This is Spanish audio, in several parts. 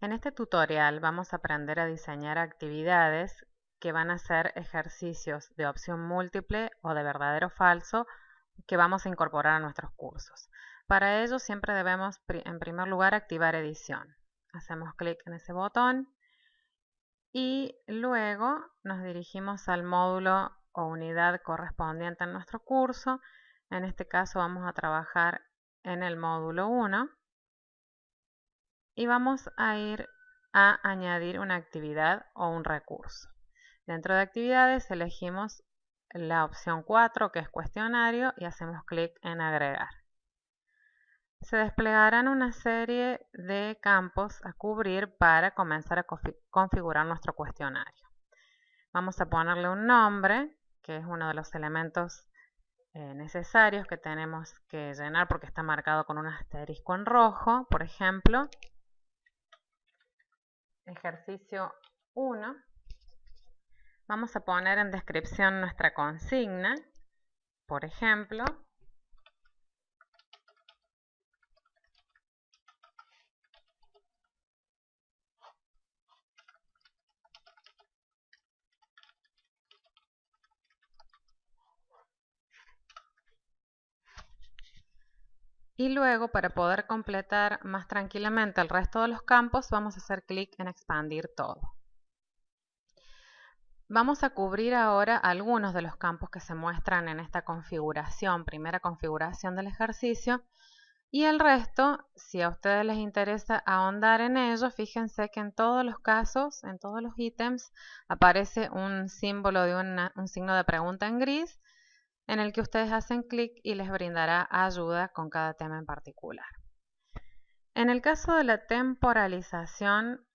En este tutorial vamos a aprender a diseñar actividades que van a ser ejercicios de opción múltiple o de verdadero o falso que vamos a incorporar a nuestros cursos. Para ello siempre debemos en primer lugar activar edición. Hacemos clic en ese botón y luego nos dirigimos al módulo o unidad correspondiente en nuestro curso. En este caso vamos a trabajar en el módulo 1 y vamos a ir a añadir una actividad o un recurso. Dentro de actividades elegimos la opción 4, que es cuestionario, y hacemos clic en agregar. Se desplegarán una serie de campos a cubrir para comenzar a configurar nuestro cuestionario. Vamos a ponerle un nombre, que es uno de los elementos necesarios que tenemos que llenar porque está marcado con un asterisco en rojo. Por ejemplo, ejercicio 1. Vamos a poner en descripción nuestra consigna. Por ejemplo, y luego, para poder completar más tranquilamente el resto de los campos, vamos a hacer clic en expandir todo. Vamos a cubrir ahora algunos de los campos que se muestran en esta configuración, primera configuración del ejercicio, y el resto, si a ustedes les interesa ahondar en ello, fíjense que en todos los casos, en todos los ítems, aparece un símbolo de un signo de pregunta en gris, en el que ustedes hacen clic y les brindará ayuda con cada tema en particular. En el caso de la temporalización,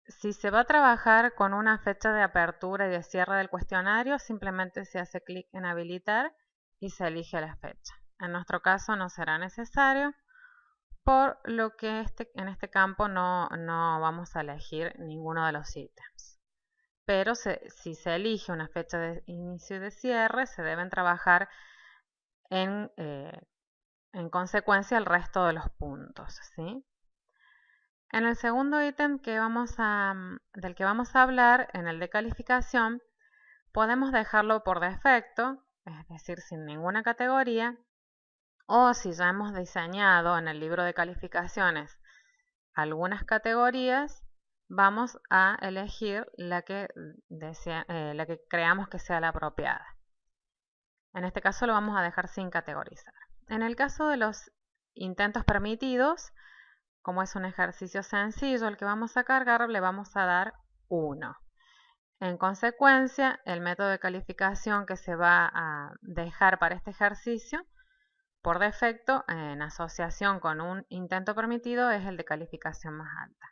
si se va a trabajar con una fecha de apertura y de cierre del cuestionario, simplemente se hace clic en habilitar y se elige la fecha. En nuestro caso no será necesario, por lo que en este campo no vamos a elegir ninguno de los ítems. Pero si se elige una fecha de inicio y de cierre, se deben trabajar en consecuencia el resto de los puntos, ¿sí? En el segundo ítem del que vamos a hablar, en el de calificación, podemos dejarlo por defecto, es decir, sin ninguna categoría, o si ya hemos diseñado en el libro de calificaciones algunas categorías, vamos a elegir la que creamos que sea la apropiada. En este caso lo vamos a dejar sin categorizar. En el caso de los intentos permitidos, como es un ejercicio sencillo el que vamos a cargar, le vamos a dar 1. En consecuencia, el método de calificación que se va a dejar para este ejercicio, por defecto, en asociación con un intento permitido, es el de calificación más alta.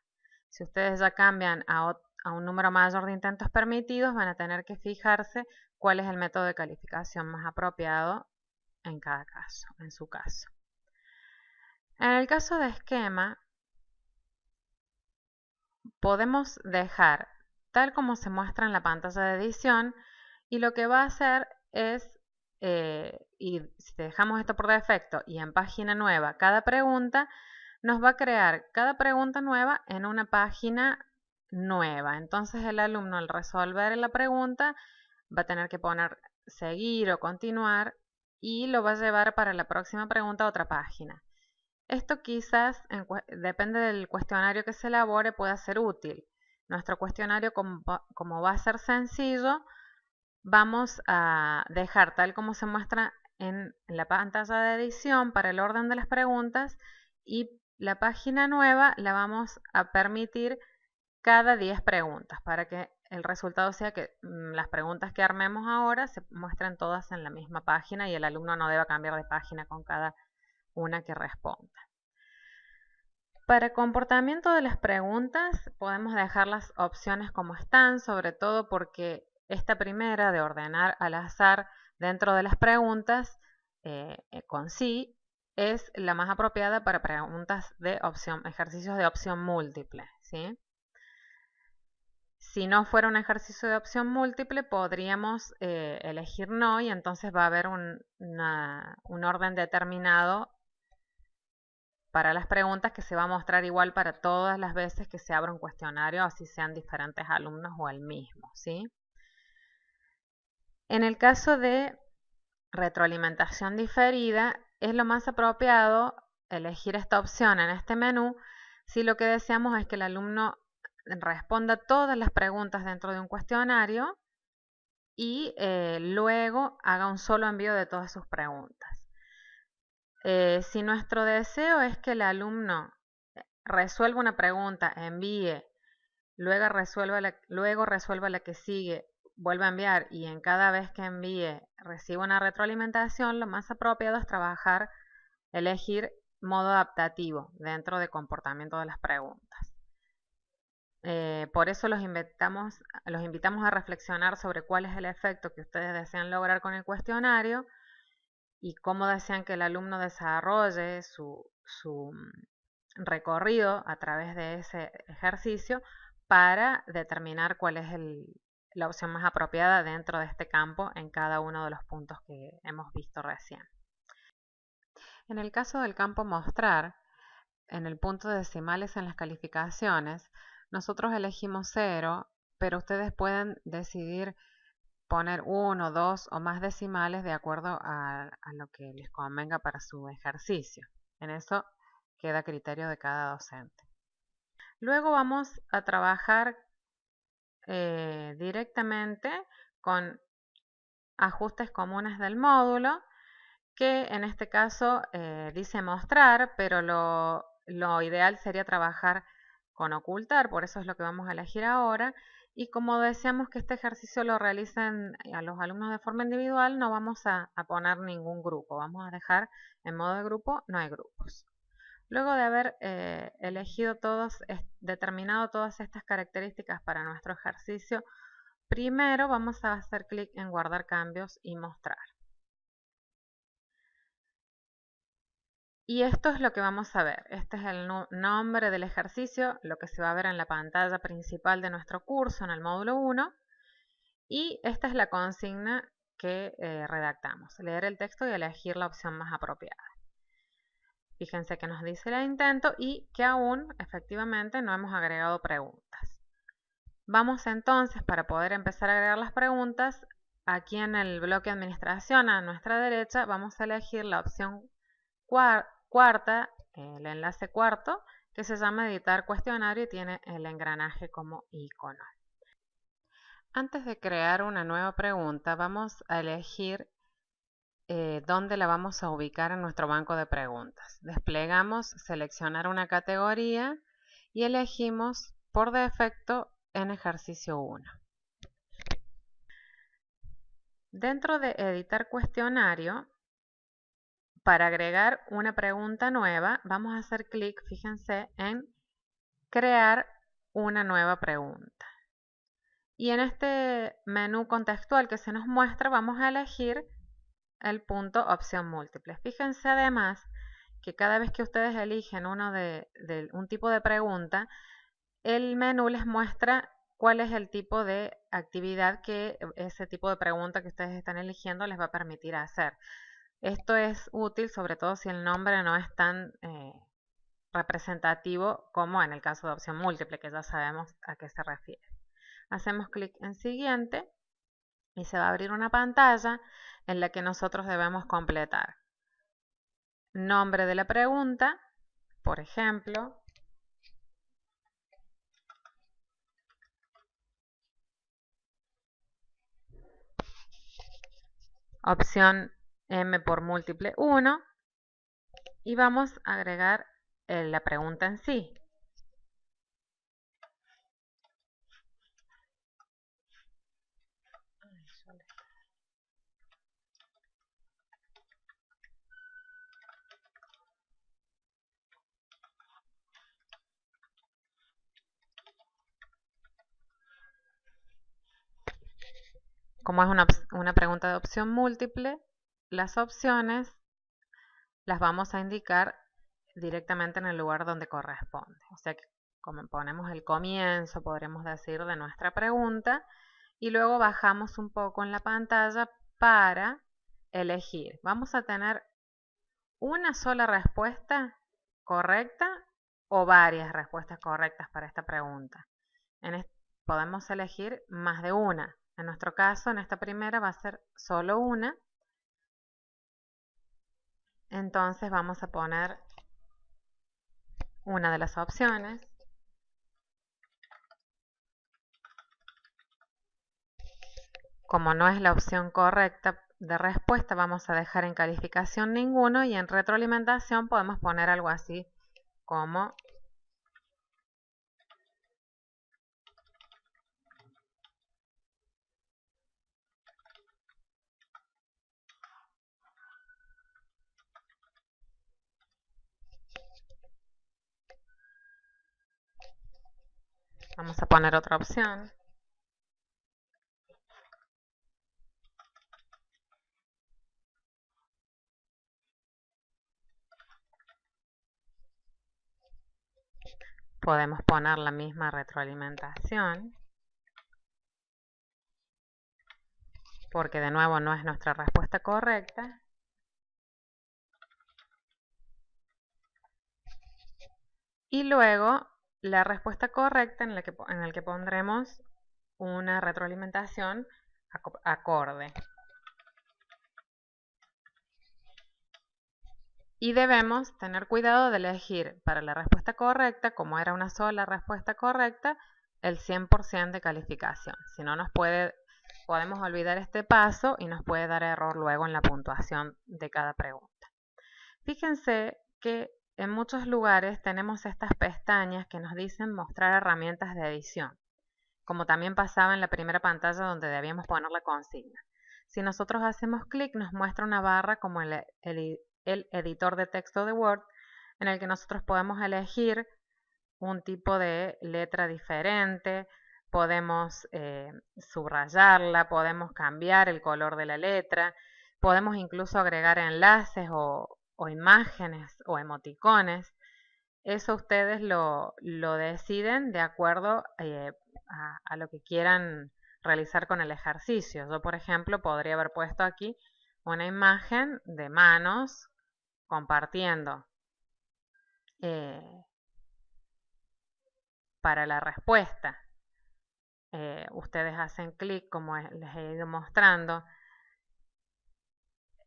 Si ustedes ya cambian a un número mayor de intentos permitidos, van a tener que fijarse cuál es el método de calificación más apropiado en cada caso, en su caso. En el caso de esquema, podemos dejar tal como se muestra en la pantalla de edición, y lo que va a hacer es, y si dejamos esto por defecto y en página nueva cada pregunta, nos va a crear cada pregunta nueva en una página nueva. Entonces el alumno, al resolver la pregunta, va a tener que poner seguir o continuar y lo va a llevar para la próxima pregunta a otra página. Esto quizás, depende del cuestionario que se elabore, pueda ser útil. Nuestro cuestionario, como va a ser sencillo, vamos a dejar tal como se muestra en la pantalla de edición para el orden de las preguntas, y la página nueva la vamos a permitir cada 10 preguntas para que el resultado sea que las preguntas que armemos ahora se muestren todas en la misma página y el alumno no deba cambiar de página con cada una que responda. Para comportamiento de las preguntas podemos dejar las opciones como están, sobre todo porque esta primera de ordenar al azar dentro de las preguntas con sí es la más apropiada para preguntas de opción, ejercicios de opción múltiple, ¿sí? Si no fuera un ejercicio de opción múltiple, podríamos elegir no, y entonces va a haber un orden determinado para las preguntas, que se va a mostrar igual para todas las veces que se abra un cuestionario, así sean diferentes alumnos o el mismo, ¿sí? En el caso de retroalimentación diferida, es lo más apropiado elegir esta opción en este menú si lo que deseamos es que el alumno responda todas las preguntas dentro de un cuestionario y luego haga un solo envío de todas sus preguntas. Si nuestro deseo es que el alumno resuelva una pregunta, envíe, luego resuelva la que sigue, vuelva a enviar y en cada vez que envíe reciba una retroalimentación, lo más apropiado es elegir modo adaptativo dentro de comportamiento de las preguntas. Por eso los invitamos a reflexionar sobre cuál es el efecto que ustedes desean lograr con el cuestionario y cómo desean que el alumno desarrolle su recorrido a través de ese ejercicio para determinar cuál es la opción más apropiada dentro de este campo en cada uno de los puntos que hemos visto recién. En el caso del campo mostrar, en el punto de decimales en las calificaciones, nosotros elegimos 0, pero ustedes pueden decidir poner 1, 2 o más decimales de acuerdo a lo que les convenga para su ejercicio. En eso queda a criterio de cada docente. Luego vamos a trabajar directamente con ajustes comunes del módulo, que en este caso dice mostrar, pero lo ideal sería trabajar con ocultar, por eso es lo que vamos a elegir ahora. Y como deseamos que este ejercicio lo realicen a los alumnos de forma individual, no vamos a poner ningún grupo, vamos a dejar en modo de grupo, no hay grupos. Luego de haber determinado todas estas características para nuestro ejercicio, primero vamos a hacer clic en guardar cambios y mostrar. Y esto es lo que vamos a ver. Este es el nombre del ejercicio, lo que se va a ver en la pantalla principal de nuestro curso en el módulo 1. Y esta es la consigna que redactamos. Leer el texto y elegir la opción más apropiada. Fíjense que nos dice el intento y que aún efectivamente no hemos agregado preguntas. Vamos entonces, para poder empezar a agregar las preguntas, aquí en el bloque administración a nuestra derecha vamos a elegir la opción cuarta, el enlace cuarto, que se llama editar cuestionario y tiene el engranaje como icono. Antes de crear una nueva pregunta, vamos a elegir dónde la vamos a ubicar en nuestro banco de preguntas. Desplegamos seleccionar una categoría y elegimos por defecto en ejercicio 1. Dentro de editar cuestionario, para agregar una pregunta nueva, vamos a hacer clic, fíjense, en crear una nueva pregunta. Y en este menú contextual que se nos muestra, vamos a elegir el punto opción múltiple. Fíjense además que cada vez que ustedes eligen un tipo de pregunta, el menú les muestra cuál es el tipo de actividad que ese tipo de pregunta que ustedes están eligiendo les va a permitir hacer. Esto es útil sobre todo si el nombre no es tan representativo como en el caso de opción múltiple, que ya sabemos a qué se refiere. Hacemos clic en siguiente y se va a abrir una pantalla en la que nosotros debemos completar nombre de la pregunta, por ejemplo, opción M por múltiple 1 y vamos a agregar la pregunta en sí. Como es una pregunta de opción múltiple, las opciones las vamos a indicar directamente en el lugar donde corresponde. O sea que como ponemos el comienzo, podremos decir, de nuestra pregunta y luego bajamos un poco en la pantalla para elegir. Vamos a tener una sola respuesta correcta o varias respuestas correctas para esta pregunta. Podemos elegir más de una. En nuestro caso, en esta primera va a ser solo una. Entonces vamos a poner una de las opciones. Como no es la opción correcta de respuesta, vamos a dejar en calificación ninguno y en retroalimentación podemos poner algo así como vamos a poner otra opción. Podemos poner la misma retroalimentación, porque de nuevo no es nuestra respuesta correcta. Y luego la respuesta correcta en la que pondremos una retroalimentación acorde. Y debemos tener cuidado de elegir para la respuesta correcta, como era una sola respuesta correcta, el 100% de calificación. Si no, podemos olvidar este paso y nos puede dar error luego en la puntuación de cada pregunta. Fíjense que en muchos lugares tenemos estas pestañas que nos dicen mostrar herramientas de edición, como también pasaba en la primera pantalla donde debíamos poner la consigna. Si nosotros hacemos clic, nos muestra una barra como el editor de texto de Word, en el que nosotros podemos elegir un tipo de letra diferente, podemos subrayarla, podemos cambiar el color de la letra, podemos incluso agregar enlaces o imágenes o emoticones. Eso ustedes lo deciden de acuerdo a lo que quieran realizar con el ejercicio. Yo, por ejemplo, podría haber puesto aquí una imagen de manos compartiendo para la respuesta. Ustedes hacen clic, como les he ido mostrando,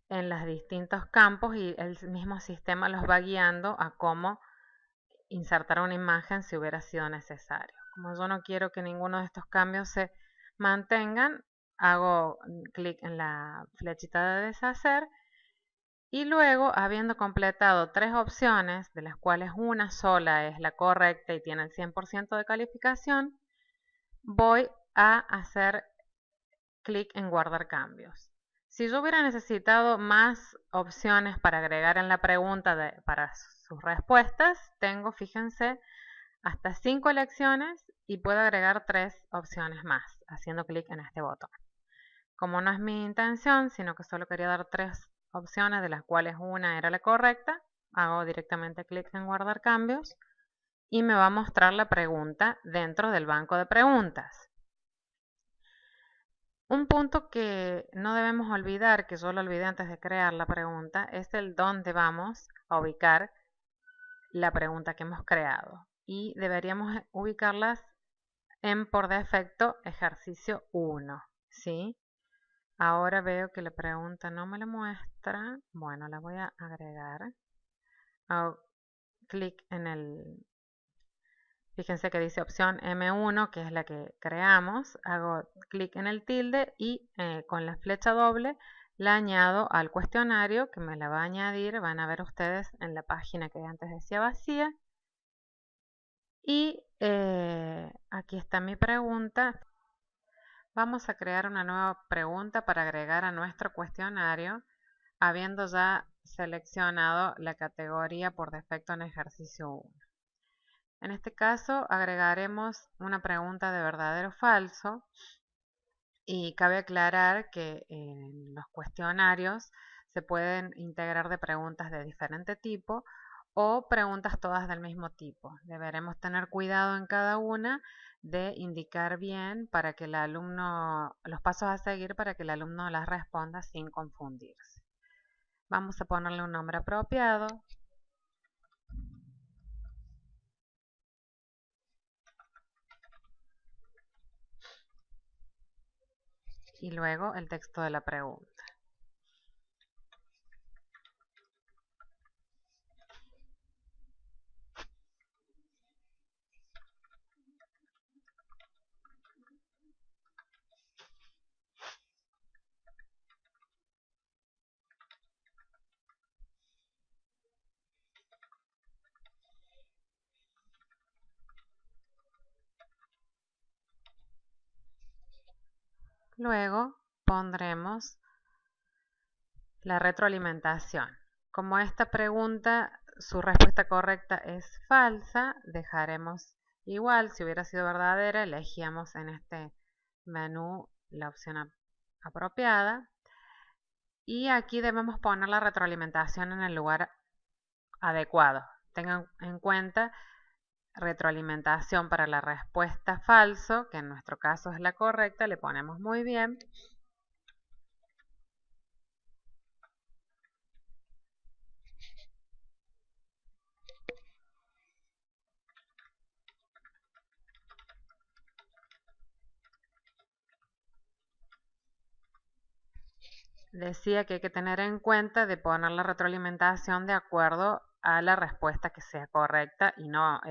en los distintos campos y el mismo sistema los va guiando a cómo insertar una imagen si hubiera sido necesario. Como yo no quiero que ninguno de estos cambios se mantengan, hago clic en la flechita de deshacer y luego, habiendo completado 3 opciones, de las cuales una sola es la correcta y tiene el 100% de calificación, voy a hacer clic en guardar cambios. Si yo hubiera necesitado más opciones para agregar en la pregunta para sus respuestas, tengo, fíjense, hasta 5 elecciones y puedo agregar 3 opciones más, haciendo clic en este botón. Como no es mi intención, sino que solo quería dar 3 opciones, de las cuales una era la correcta, hago directamente clic en guardar cambios y me va a mostrar la pregunta dentro del banco de preguntas. Un punto que no debemos olvidar, que yo lo olvidé antes de crear la pregunta, es el dónde vamos a ubicar la pregunta que hemos creado. Y deberíamos ubicarlas en por defecto ejercicio 1, ¿sí? Ahora veo que la pregunta no me la muestra. Bueno, la voy a agregar. Hago clic en el... Fíjense que dice opción M1, que es la que creamos. Hago clic en el tilde y con la flecha doble la añado al cuestionario, que me la va a añadir. Van a ver ustedes en la página que antes decía vacía. Y aquí está mi pregunta. Vamos a crear una nueva pregunta para agregar a nuestro cuestionario, habiendo ya seleccionado la categoría por defecto en ejercicio 1. En este caso agregaremos una pregunta de verdadero o falso y cabe aclarar que en los cuestionarios se pueden integrar de preguntas de diferente tipo o preguntas todas del mismo tipo. Deberemos tener cuidado en cada una de indicar bien para que el alumno, los pasos a seguir para que el alumno las responda sin confundirse. Vamos a ponerle un nombre apropiado. y luego el texto de la pregunta. Luego pondremos la retroalimentación. Como esta pregunta, su respuesta correcta es falsa, dejaremos igual. Si hubiera sido verdadera, elegíamos en este menú la opción apropiada. Y aquí debemos poner la retroalimentación en el lugar adecuado. Tengan en cuenta retroalimentación para la respuesta falso, que en nuestro caso es la correcta, le ponemos muy bien. Decía que hay que tener en cuenta de poner la retroalimentación de acuerdo a la respuesta que sea correcta y no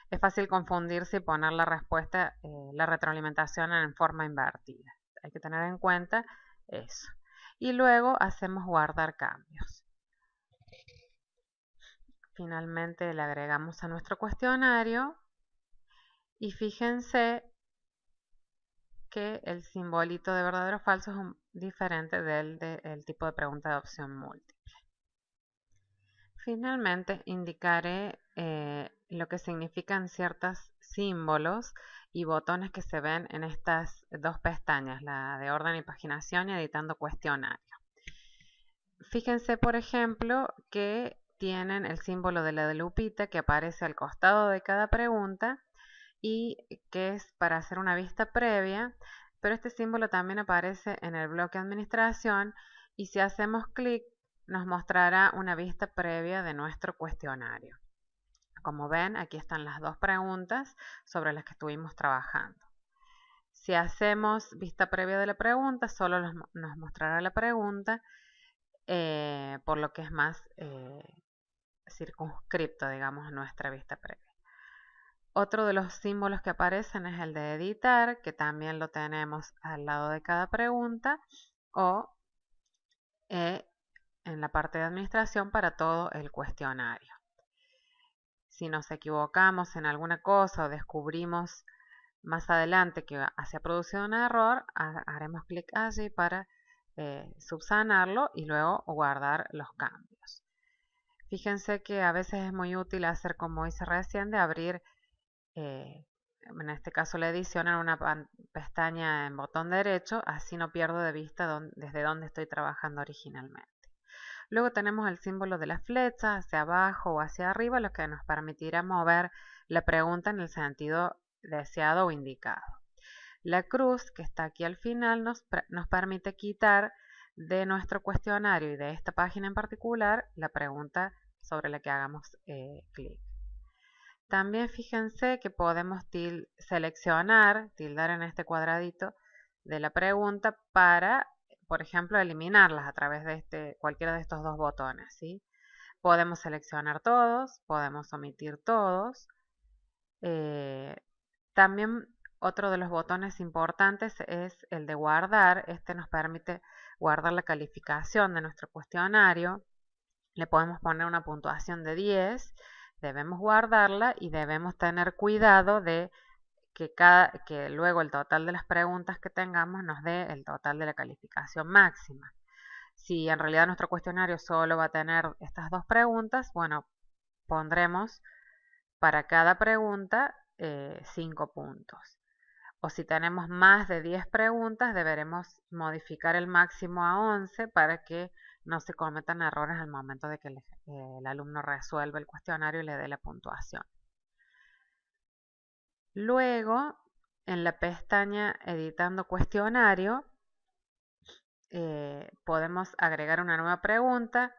es fácil confundirse y poner la respuesta, la retroalimentación en forma invertida. Hay que tener en cuenta eso. Y luego hacemos guardar cambios. Finalmente le agregamos a nuestro cuestionario y fíjense que el simbolito de verdadero o falso es diferente del tipo de pregunta de opción múltiple. Finalmente indicaré lo que significan ciertos símbolos y botones que se ven en estas dos pestañas, la de orden y paginación y editando cuestionario. Fíjense, por ejemplo, que tienen el símbolo de la lupita que aparece al costado de cada pregunta y que es para hacer una vista previa, pero este símbolo también aparece en el bloque administración y si hacemos clic nos mostrará una vista previa de nuestro cuestionario. Como ven, aquí están las dos preguntas sobre las que estuvimos trabajando. Si hacemos vista previa de la pregunta, solo nos mostrará la pregunta, por lo que es más circunscripto, digamos, nuestra vista previa. Otro de los símbolos que aparecen es el de editar, que también lo tenemos al lado de cada pregunta, o en la parte de administración para todo el cuestionario. Si nos equivocamos en alguna cosa o descubrimos más adelante que se ha producido un error, haremos clic allí para subsanarlo y luego guardar los cambios. Fíjense que a veces es muy útil hacer como hice recién, de abrir en este caso la edición en una pestaña en botón derecho, así no pierdo de vista desde donde estoy trabajando originalmente. Luego tenemos el símbolo de la flecha hacia abajo o hacia arriba, lo que nos permitirá mover la pregunta en el sentido deseado o indicado. La cruz que está aquí al final nos permite quitar de nuestro cuestionario y de esta página en particular la pregunta sobre la que hagamos clic. También fíjense que podemos tildar en este cuadradito de la pregunta para, por ejemplo, eliminarlas a través de cualquiera de estos dos botones, ¿sí? Podemos seleccionar todos, podemos omitir todos. También otro de los botones importantes es el de guardar. Este nos permite guardar la calificación de nuestro cuestionario. Le podemos poner una puntuación de 10. Debemos guardarla y debemos tener cuidado de que luego el total de las preguntas que tengamos nos dé el total de la calificación máxima. Si en realidad nuestro cuestionario solo va a tener estas dos preguntas, bueno, pondremos para cada pregunta 5 puntos. O si tenemos más de 10 preguntas, deberemos modificar el máximo a 11 para que no se cometan errores al momento de que el alumno resuelva el cuestionario y le dé la puntuación. Luego, en la pestaña Editando cuestionario, podemos agregar una nueva pregunta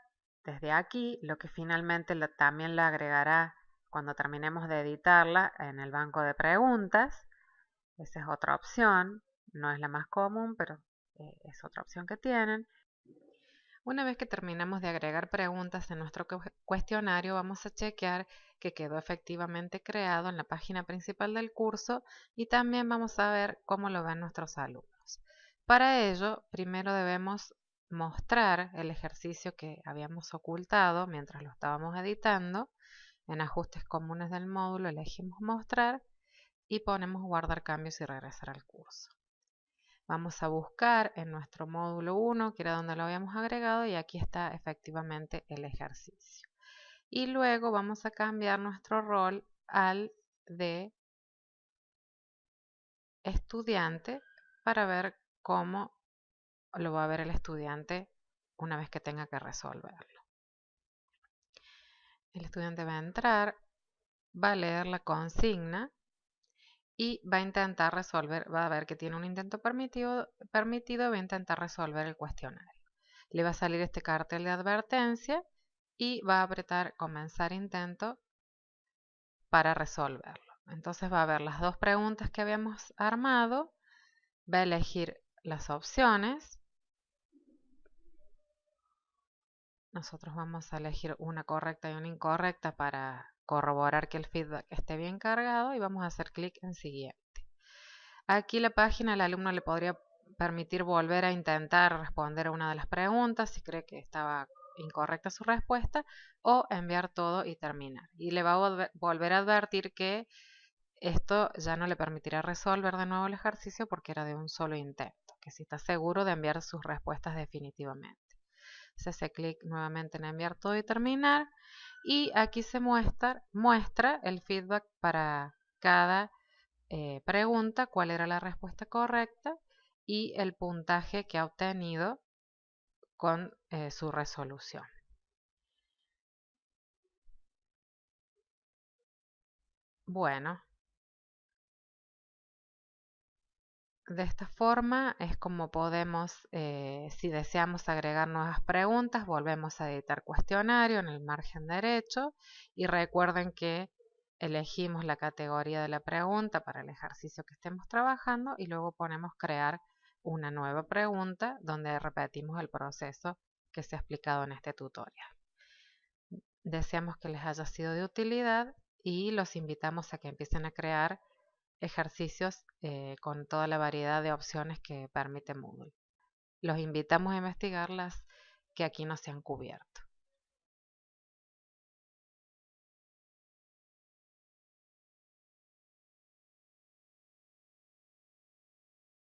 desde aquí, lo que finalmente también la agregará cuando terminemos de editarla en el banco de preguntas. Esa es otra opción, no es la más común, pero es otra opción que tienen. Una vez que terminamos de agregar preguntas en nuestro cuestionario, vamos a chequear que quedó efectivamente creado en la página principal del curso y también vamos a ver cómo lo ven nuestros alumnos. Para ello, primero debemos mostrar el ejercicio que habíamos ocultado mientras lo estábamos editando. En ajustes comunes del módulo elegimos mostrar y ponemos guardar cambios y regresar al curso. Vamos a buscar en nuestro módulo 1, que era donde lo habíamos agregado, y aquí está efectivamente el ejercicio. Y luego vamos a cambiar nuestro rol al de estudiante para ver cómo lo va a ver el estudiante una vez que tenga que resolverlo. El estudiante va a entrar, va a leer la consigna y va a intentar resolver, va a ver que tiene un intento permitido y va a intentar resolver el cuestionario. Le va a salir este cartel de advertencia y va a apretar comenzar intento para resolverlo. Entonces va a ver las dos preguntas que habíamos armado, va a elegir las opciones. Nosotros vamos a elegir una correcta y una incorrecta para corroborar que el feedback esté bien cargado y vamos a hacer clic en siguiente. Aquí la página al alumno le podría permitir volver a intentar responder a una de las preguntas si cree que estaba incorrecta su respuesta o enviar todo y terminar. Y le va a volver a advertir que esto ya no le permitirá resolver de nuevo el ejercicio porque era de un solo intento, que si está seguro de enviar sus respuestas definitivamente. Se hace clic nuevamente en enviar todo y terminar y aquí se muestra el feedback para cada pregunta, cuál era la respuesta correcta y el puntaje que ha obtenido con su resolución. Bueno, de esta forma es como podemos, si deseamos agregar nuevas preguntas, volvemos a editar cuestionario en el margen derecho y recuerden que elegimos la categoría de la pregunta para el ejercicio que estemos trabajando y luego ponemos crear una nueva pregunta donde repetimos el proceso que se ha explicado en este tutorial. Deseamos que les haya sido de utilidad y los invitamos a que empiecen a crear ejercicios con toda la variedad de opciones que permite Moodle. Los invitamos a investigar las que aquí no se han cubierto.